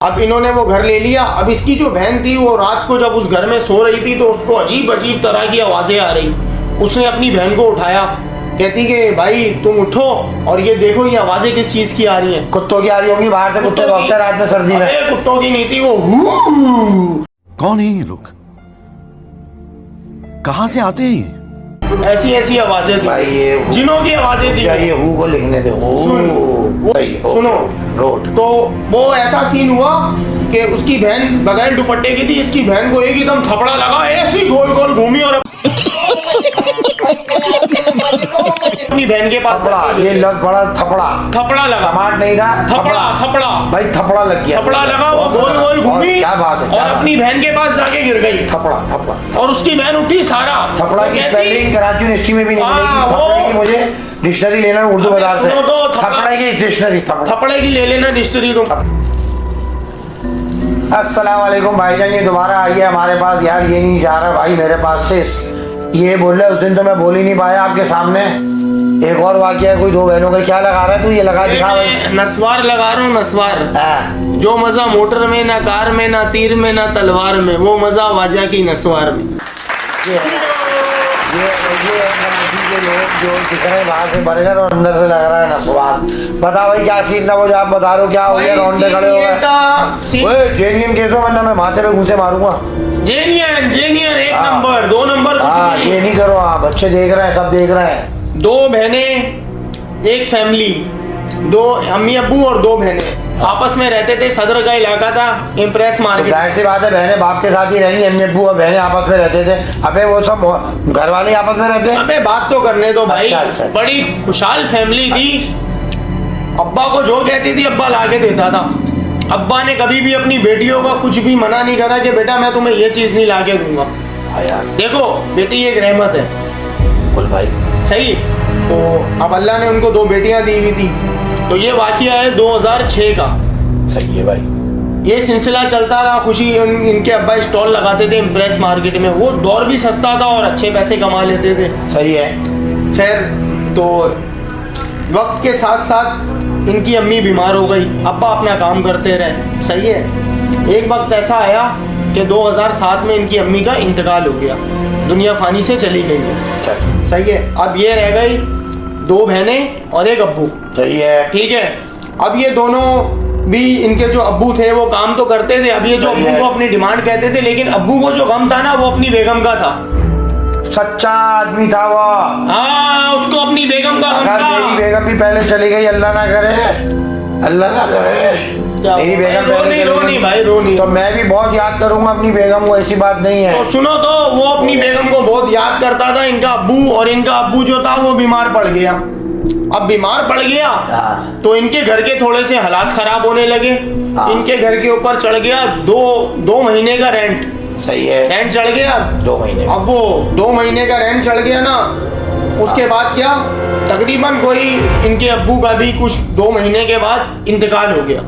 अब इन्होंने वो घर ले लिया। अब इसकी जो बहन थी वो रात को जब उस घर में सो रही थी तो उसको अजीब अजीब तरह की आवाजें आ रही। उसने अपनी बहन को उठाया, कहती कि भाई तुम उठो और ये देखो ये आवाजें किस चीज की आ रही हैं। कुत्तों की आ रही होंगी, बाहर से कुत्ते भौंकते रात में सर्दी में। अबे कुत्तों की नहीं थी, वो कौन है ये लोग, कहां से आते हैं ये? ऐसी ऐसी आवाजें थी भाई ये जिनों की आवाजें थी। ये हु को लिखने दे। सुनो रोड तो वो ऐसा सीन हुआ कि उसकी बहन बगैर दुपट्टे की थी। इसकी बहन को एकदम थपड़ा लगा, ऐसी गोल गोल घूमी और अपनी बहन के पास ये लग पड़ा थपड़ा लगा, समाट नहीं था, थपड़ा भाई थपड़ा लग गया, थपड़ा लगा। वो गोल गोल घूमी क्या बात है, और अपनी बहन के पास जाके गिर गई। थपड़ा और उसकी बहन उठी सारा। थपड़ा की स्पेलिंग कराची यूनिवर्सिटी में भी नहीं मिलेगी। थपड़े की मुझे डिक्शनरी लेना उर्दू बाजार से। थपड़े की डिक्शनरी, थपड़े की ले लेना डिक्शनरी तुम। अस्सलाम वालेकुम भाईजान, ये दोबारा आई है हमारे पास। यार ये नहीं जा रहा भाई मेरे पास से। ये बोल रहे उस दिन तो मैं बोल ही नहीं पाया आपके सामने। एक और वाकया है, कोई दो बहनों का। क्या लगा रहा है तू? ये लगा दिखा भाई। नस्वार लगा रहा हूँ, नस्वार। जो मजा मोटर में ना, कार में ना, तीर में ना, तलवार में, वो मजा वाजा की नस्वार में। ये के लोग जो दिख रहे हैं बाहर से बर्गर और अंदर से लग रहा है नस्वार। बता भाई क्या सीन था वो जो आप बता रहे हो? क्या हो गया? रोंडे खड़े हो गए। जेनियन केस हो, वरना मैं माथे पे घूंसे मारूंगा। जेनियन एक नंबर, दो नंबर कुछ ये नहीं करो आप। बच्चे देख रहे हैं, सब देख रहे हैं। दो बहनें, एक फैमिली, दो अम्मी अब्बू और दो बहनें आपस में रहते थे। सदर का इलाका था, इम्प्रेस मार्केट। जाहिर सी बात है, बहनें बाप के साथ ही रहेंगी। अम्मी अब्बू और बहनें आपस में रहते थे। अबे वो सब घर वाले आपस में रहते हैं। अबे बात तो करने दो भाई। अच्छा। बड़ी खुशहाल फैमिली थी। अब्बा को जो कहती थी अब्बा ला के देता था। अब्बा ने कभी भी अपनी बेटियों का कुछ भी मना नहीं करा कि बेटा मैं तुम्हें ये चीज नहीं ला के दूंगा। देखो बेटी एक रहमत है। बोल भाई सही। तो अब अल्लाह ने उनको दो बेटियां दी हुई थी। तो ये वाकया है 2006 का। सही है भाई। ये सिलसिला चलता रहा। खुशी इनके अब्बा स्टॉल लगाते थे इम्प्रेस मार्केट में। वो दौर भी सस्ता था और अच्छे पैसे कमा लेते थे। सही है। खैर तो वक्त के साथ साथ इनकी अम्मी बीमार हो गई। अब्बा अपना काम करते रहे। सही है। एक वक्त ऐसा आया कि 2007 में इनकी अम्मी का इंतकाल हो गया, दुनिया फानी से चली गई वो। सही है। अब ये रह गई दो बहनें और एक अब्बू। सही है। ठीक है। अब ये दोनों भी, इनके जो अब्बू थे वो काम तो करते थे। अब ये जो अब्बू को अपनी डिमांड कहते थे, लेकिन अब्बू को जो गम था ना वो अपनी बेगम का था। सच्चा आदमी था वो। हाँ, उसको अपनी बेगम का गम था। मेरी बेगम भी पहले चली गई, अल्लाह ना करे, अल्लाह ना करे। मेरी बेगम रोनी भाई रोनी। तो मैं भी बहुत याद करूंगा अपनी बेगम को, ऐसी बात नहीं है। तो सुनो, तो वो अपनी बेगम को बहुत याद करता था। इनका अब्बू, और इनका अब्बू जो था वो बीमार पड़ गया। अब बीमार पड़ गया तो इनके घर के थोड़े से हालात खराब होने लगे। इनके घर के ऊपर चढ़ गया दो महीने का रेंट। सही है। रेंट चढ़ गया 2 महीने। अब वो 2 महीने का रेंट चढ़ गया ना, उसके बाद क्या तकरीबन कोई इनके अब्बू का भी कुछ 2 महीने के बाद इंतकाल हो गया।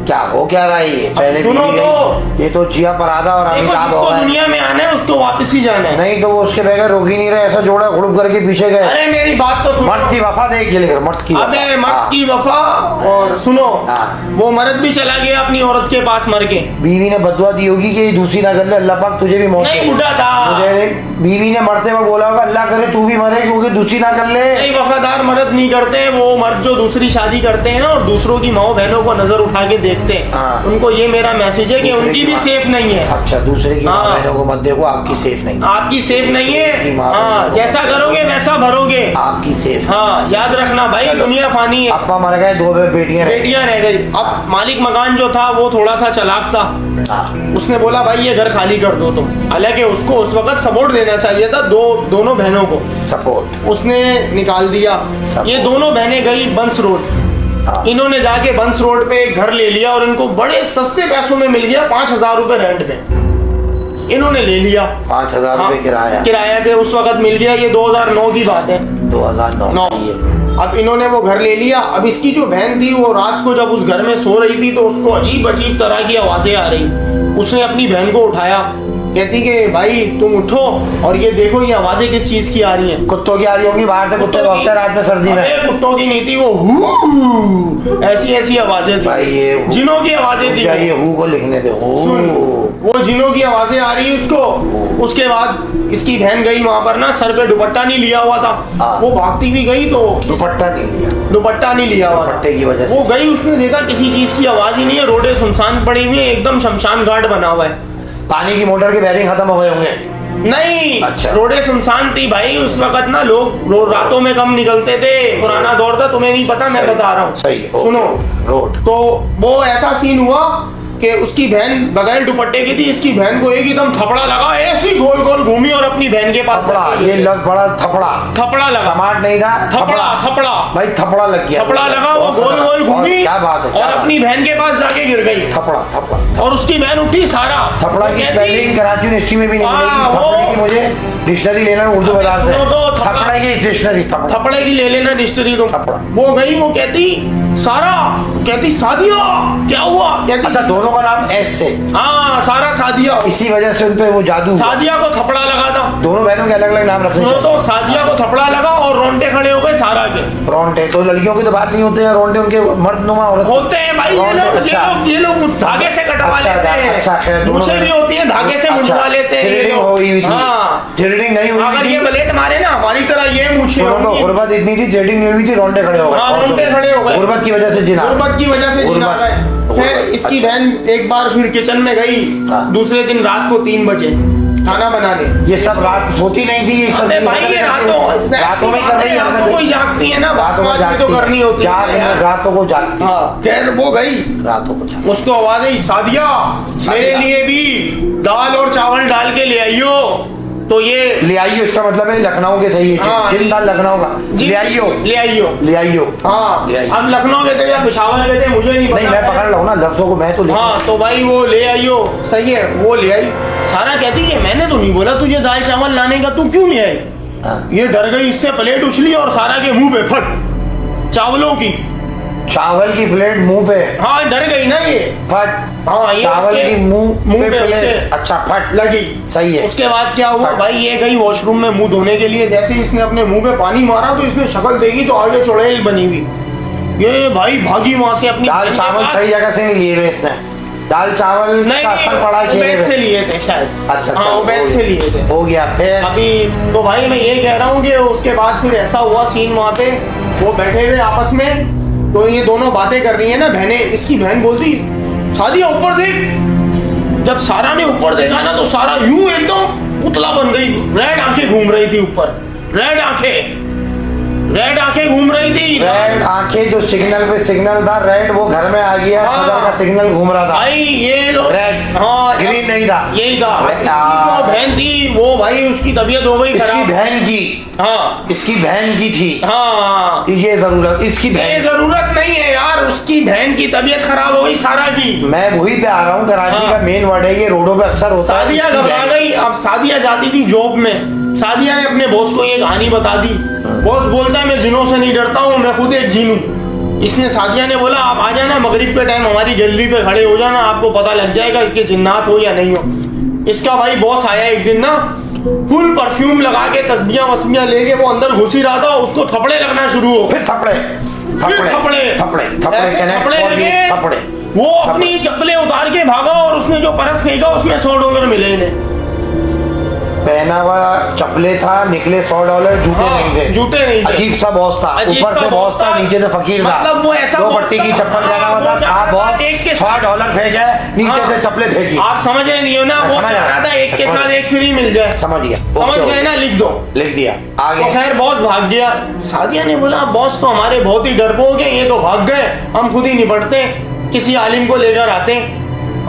क्या हो क्या रहा है ये? पहले सुनो तो, ये तो जिया परादा और अमिताभ हो रहा है। दुनिया में आना है उसको वापस ही जाना है। नहीं तो वो उसके बगैर रोक ही नहीं रहे। ऐसा जोड़ा खुड़ुब करके पीछे गए। अरे मेरी बात तो सुनो। मर्द की वफा देख के लेकर मर्द की। अबे मर्द की वफा। और सुनो, वो मर्द भी चला गया अपनी औरत के पास मर के। बीवी ने बदुआ दी होगी कि दूसरी ना कर ले, अल्लाह पाक तुझे भी मौत नहीं बुढ़ा था। बीवी ने मरते हुए बोला होगा अल्लाह करे तू भी मरे क्योंकि दूसरी ना कर ले। नहीं, वफादार मर्द नहीं करते हैं वो मर्द जो दूसरी शादी करते हैं ना और दूसरों की माओ बहनों को नजर उठा के देखते हैं। उनको ये मेरा मैसेज है कि उनकी भी सेफ नहीं है। अच्छा, दूसरे की माँ बहनों को मत देखो, आपकी सेफ नहीं है। आपकी सेफ नहीं है। हाँ, जैसा करोगे वैसा भरोगे। आपकी सेफ। हाँ, याद रखना भाई, दुनिया फानी है। अब्बा मर गए, 2 बेटियां रह गई। अब मालिक मकान जो था वो थोड़ा सा चालाक था। उसने बोला भाई ये घर खाली कर दो तुम। हालांकि उसको उस वक्त सपोर्ट देना चाहिए था दोनों बहनों को। सपोर्ट उसने निकाल दिया। ये दोनों बहनें गई बंस रोड। इन्होंने जाके बंस रोड पे एक घर ले लिया और इनको बड़े सस्ते पैसों में मिल गया, 5000 रुपए रेंट पे इन्होंने ले लिया। 5000 रुपए किराया पे उस वक्त मिल गया। ये 2009 की बात है। 2009। अब इन्होंने वो घर ले लिया। अब इसकी जो बहन थी वो रात को जब उस घर में सो रही थी तो उसको अजीब अजीब तरह की आवाजें आ रही। उसने अपनी बहन को उठाया, कहती कि भाई तुम उठो और ये देखो ये आवाजें किस चीज की आ रही हैं। कुत्तों की आ रही होंगी, बाहर से कुत्ते भौंकते हैं रात में सर्दी में। अबे कुत्तों की नहीं थी वो, हू ऐसी ऐसी आवाजें थी भाई ये जिनों की आवाजें थी। क्या ये हू को लिखने दे, सुन, वो जिनों की आवाजें आ रही उसको। उसके बाद इसकी बहन गई वहां पर ना, सर पे दुपट्टा नहीं लिया हुआ था, वो भागती भी गई तो दुपट्टा नहीं लिया, दुपट्टा नहीं लिया हुआ था। दुपट्टे की वजह से वो गई, उसने देखा किसी चीज की आवाज ही नहीं है, रोडे सुनसान पड़ी हुई है, एकदम शमशान घाट बना हुआ है। पानी की मोटर के बैरिंग खत्म हो गए होंगे। नहीं, अच्छा। रोडे सुनसान थी भाई। उस वक्त ना लोग रातों में कम निकलते थे, पुराना दौर था, तुम्हें नहीं पता, मैं बता रहा हूँ। सही है, सुनो, रोड तो वो ऐसा सीन हुआ कि उसकी बहन बगैर दुपट्टे की थी, इसकी बहन को एकदम थपड़ा लगा, ऐसी गोल गोल घूमी और अपनी बहन के पास थपड़ा, ये लग बड़ा थपड़ा, थपड़ा लगा, टमाट नहीं था, थपड़ा थपड़ा भाई थपड़ा लग गया, थपड़ा लगा, वो गोल गोल घूमी, क्या बात है, और अपनी बहन के पास जाके गिर गई। थपड़ा थपड़ा, और उसकी बहन उठी सारा। थपड़ा की स्पेलिंग कराची यूनिवर्सिटी में भी नहीं मिलेगी। थपड़े की मुझे डिक्शनरी लेना उर्दू बाजार से, थपड़े की डिक्शनरी, थपड़े की ले लेना डिक्शनरी तुम। थपड़ा। वो गई, वो कहती सारा, कहती सादिया क्या हुआ, कहती अच्छा दोनों का नाम एस से, हाँ सारा सादिया। इसी वजह से उनपे वो जादू, सादिया को थपड़ा लगा था। दोनों बहनों के अलग अलग नाम रखने सुनो चाहिए। तो सादिया को थपड़ा लगा और रोंटे खड़े हो गए सारा के। रोंटे तो लड़कियों की तो बात नहीं होते हैं, रोंटे उनके मर्दनुमा औरत होते हैं भाई, ये लोग धागे से कटवा लेते हैं। अच्छा खैर, मूछें भी होती है, धागे से मुंडवा लेते हैं ये लोग। हाँ, थ्रेडिंग नहीं हुई अगर ये थी, ब्लेड मारे ना हमारी तरह ये मूछें सुनो तो होंगी। गुर्बत इतनी थी, थ्रेडिंग नहीं हुई थी, रोंटे खड़े हो गए। हाँ, रोंटे खड़े हो गए। गुर्बत की वजह से जिना, गुर्बत की वजह से जिना गए। फिर इसकी बहन एक बार फिर किचन में गई, दूसरे दिन रात को 3 बजे खाना बनाने। ये सब रात सोती नहीं थी, ये सब अबे भाई ये रातों में कर रही है, रातों को ही जागती है ना, रातों बात में तो करनी होती है यार। रातों को जागती, हाँ, खैर वो गई, रातों को जागती। उसको आवाज आई सादिया मेरे लिए भी दाल और चावल डाल के ले आइयो। तो ये ले आइयो, इसका मतलब है लखनऊ के सही है, हाँ, जिंदा लखनऊ का, ले आइयो, ले आइयो, ले आइयो। हाँ। ले आइयो। हम लखनऊ गए थे या पिशावर गए थे मुझे नहीं पता। नहीं मैं पकड़ लाऊं ना लफ्जों को, मैं तो ले। हाँ तो भाई वो ले आइयो, सही है, वो ले आई। सारा कहती कि मैंने तो नहीं बोला तुझे दाल चावल लाने का, तू क्यों ले आई? हाँ। ये डर गई, इससे प्लेट उछली और सारा के मुंह पे फट, चावलों की, चावल की प्लेट मुंह पे, हाँ डर गई ना ये, फट। हाँ ये चावल उसके की मुंह मुंह पे पे प्लेट, उसके अच्छा फट लगी। सही है। उसके बाद क्या हुआ फट। भाई, ये गई वॉशरूम में मुंह धोने के लिए, जैसे इसने अपने मुंह पे पानी मारा तो इसने शक्ल देखी तो आगे चुड़ैल बनी हुई। ये भाई भागी वहां से अपनी दाल बहन के चावल पास। सही जगह से नहीं लिए हुए इसने, दाल चावल नहीं का असर पड़ा नहीं, चेहरे उबैस से पे। लिए थे शायद। अच्छा हाँ उबैस से लिए थे। हो गया फिर अभी तो भाई मैं ये कह रहा हूँ कि उसके बाद फिर ऐसा हुआ सीन वहां पे, वो बैठे हुए आपस में, तो ये दोनों बातें कर रही है ना बहनें। इसकी बहन बोलती सादिया ऊपर देख। जब सारा ने ऊपर देखा ना तो सारा यूं एकदम पुतला बन गई, रेड आंखें घूम रही थी ऊपर, रेड आंखें घूम रही थी। रेड आंखें, जो सिग्नल पे सिग्नल था रेड, वो घर में आ गया, हाँ। सदर का सिग्नल घूम रहा था भाई ये लोग रेड, हाँ ग्रीन नहीं था, यही था। अरे वो बहन थी, वो भाई उसकी तबीयत हो गई इसकी खराब। बहन की, हाँ इसकी बहन की थी, हाँ, ये जरूरत इसकी ये बहन। जरूरत नहीं है यार, उसकी बहन की तबीयत खराब हो गई सारा की। मैं वही पे आ रहा हूँ, कराची हाँ। का मेन वर्ड है ये, रोडों पे अक्सर होता है। सादिया इसकी घबरा बहन। गई। अब सादिया जाती थी जॉब में, सादिया ने अपने बॉस को ये कहानी बता दी। बॉस बोलता है मैं जिनों से नहीं डरता हूँ, मैं खुद एक जिन हूँ। इसने सादिया ने बोला आप आ जाना मगरिब के टाइम हमारी गैलरी पे खड़े हो जाना, आपको पता लग जाएगा कि जिन्नात हो या नहीं हो। इसका भाई बॉस आया एक दिन ना, फुल परफ्यूम लगा के तस्बियां वस्बियां लेके वो अंदर घुस ही रहा था, उसको थपड़े लगना शुरू हो। फिर थपड़े फिर थपड़े ऐसे लगे, थपड़े। वो अपनी चप्पलें उतार के भागा और उसने जो परस फेंका उसमें $100 मिले इन्हें। पहना हुआ चप्पले था, निकले $100, जूते हाँ, नहीं थे, जूते नहीं थे। अजीब सा बॉस था, अजीब ऊपर सा से बॉस था, नीचे से फकीर था, मतलब वो ऐसा 2 बॉस पट्टी था। की चप्पल पहना हाँ, हुआ वो था, चाह रहा बॉस था एक के $100 भेजा है, नीचे हाँ। से चप्पलें फेंकी। आप समझ रहे नहीं हो ना, वो समझ चाह रहा था एक के साथ एक फ्री मिल जाए। समझ गया, समझ ओके, गए ना, लिख दो। लिख दिया आगे। तो खैर बॉस भाग गया। सादिया ने बोला बॉस तो हमारे बहुत ही डरपोक हैं, ये तो भाग गए, हम खुद ही निपटते, किसी आलिम को लेकर आते।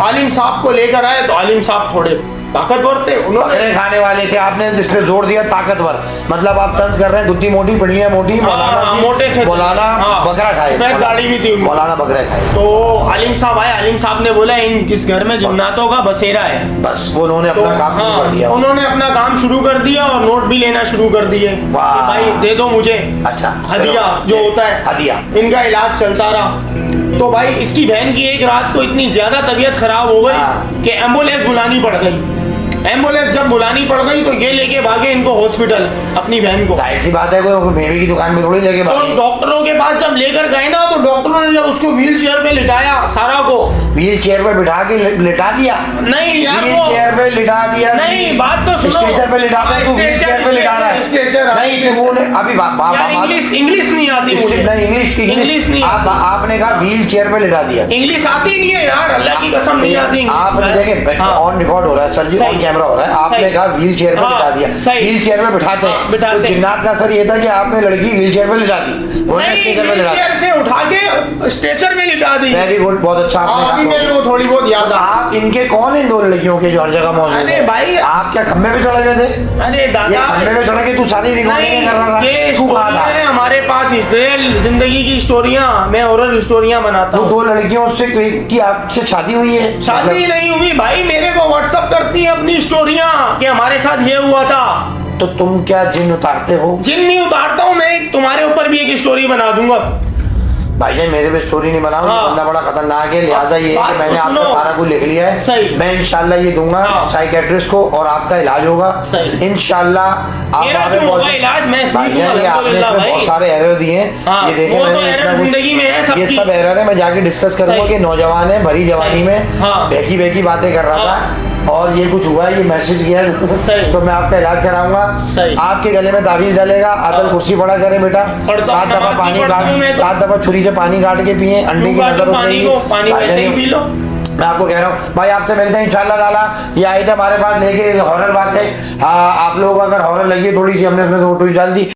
आलिम साहब को लेकर आए तो आलिम साहब थोड़े ताकतवर थे, उन्होंने बकरे खाने वाले थे, आपने जिस पे जोर दिया ताकतवर, मतलब आप तंज कर रहे हैं, गुद्दी मोटी पड़ियां मोटी, हाँ, मोटे से मौलाना हाँ, बकरा खाए, सफेद दाढ़ी भी थी उनकी। मौलाना बकरा खाए। तो आलिम साहब आए, आलिम साहब ने बोला इस घर में जिन्नातों का बसेरा है। बस वो उन्होंने तो अपना काम शुरू कर दिया। उन्होंने अपना काम शुरू कर दिया और नोट भी लेना शुरू कर दिए कि वाह। भाई दे दो मुझे अच्छा, हदिया जो होता है, हदिया। इनका इलाज चलता रहा। तो भाई इसकी बहन की एक रात को इतनी ज्यादा तबीयत खराब हो गई हाँ। कि एम्बुलेंस बुलानी पड़ गई। एम्बुलेंस जब बुलानी पड़ गई तो ये लेके भागे इनको हॉस्पिटल, अपनी बहन को। जाहिर सी बात है, कोई मेवे की दुकान में थोड़ी लेके तो भागे। डॉक्टरों के पास जब लेकर गए ना, तो डॉक्टरों ने जब उसको व्हील चेयर पे लिटाया सारा को, व्हील चेयर पे बिठा के लिटा दिया। नहीं यार, व्हील वो चेयर पे लिटा दिया। नहीं, बात तो सुनो। स्ट्रेचर पे लिटा दे, तू व्हील चेयर पे लिटा रहा है। नहीं, तूने अभी यार इंग्लिश नहीं आती मुझे। नहीं, इंग्लिश नहीं आती। आपने कहा व्हील चेयर पे लिटा दिया। इंग्लिश आती नहीं है यार, अल्लाह की कसम नहीं आती इंग्लिश। आपने देखे ऑन रिकॉर्ड हो रहा है सर जी, ऑन कैमरा हो रहा है। आपने कहा व्हील चेयर पे लिटा दिया। व्हील चेयर पे बिठाते हैं। तो जिन्नात का असर ये था कि आपने लड़की व्हील चेयर पे लिटा दी, नहीं, व्हील चेयर से उठा के स्ट्रेचर में लिटा दी। वेरी गुड, बहुत अच्छा आपने अभी कहा। मेरे को थोड़ी बहुत याद आ। आप इनके कौन इन दो लड़कियों के जो हर जगह मौजूद अरे हैं? भाई, आप क्या खंबे पे चढ़े हुए थे? अरे ये दादा, खंबे पे चढ़ के तू सारी रिकॉर्डिंग कर रहा ये था। तू कहा स्टोरी था? है हमारे पास, रियल जिंदगी की स्टोरियां, मैं हॉरर स्टोरियां बनाता तो हूँ। दो लड़कियों से की आपसे शादी हुई है? शादी नहीं हुई भाई, मेरे को व्हाट्सअप करती है अपनी स्टोरियां कि हमारे साथ ये हुआ था। तो तुम क्या जिन उतारते हो? जिन नहीं उतारता हूँ मैं, तुम्हारे ऊपर भी एक स्टोरी बना दूंगा। भाईजान मेरे पे स्टोरी नहीं बनाओ, हाँ। बंदा बड़ा खतरनाक है, लिहाजा ये है बात कि मैंने तो आपका सुनो। सारा कुछ लिख लिया है। सही। मैं इंशाल्लाह ये दूंगा हाँ। साइकेट्रिस्ट को और आपका इलाज होगा। सही। इंशाल्लाह आप मेरा वहाँ पे क्यों होगा पहुंचे- इलाज? मैं ठीक हूँ, भाईजान, ये आपने अल्हम्दुलिल्लाह इसमें भाई। बहुत सारे एरर दिए हैं। हाँ, ये देखें वो तो मैंने एरर इतना कुछ- जिंदगी में है ये सबकी। सब एरर है, मैं जाके डिस्कस करूंगा सही। कि नौजवान है, भरी जवानी सही। में हाँ। बेकी बेकी बातें कर रहा हाँ। था और ये कुछ हुआ, ये मैसेज किया सही। तो मैं आपका इलाज कराऊंगा। सही। आपके गले में ताबीज डालेगा, आदल कुर्सी पड़ा करे बेटा, पढ़ता 7 दफा नमाज भी पानी पढ़ता हूँ मैं काट, तो। 7 दफा छुरी से पानी काट के पिए, अंडे की नजर पानी को पानी वैसे ही पी लो। मैं आपको कह रहा हूँ भाई, आपसे मिलते हैं इंशाल्लाह ताला। ये आइटम हमारे पास लेके हॉरर बात है। आप लोगों को अगर हॉरर लगी है थोड़ी सी, हमने उसमें तो ट्विस्ट डाल दी।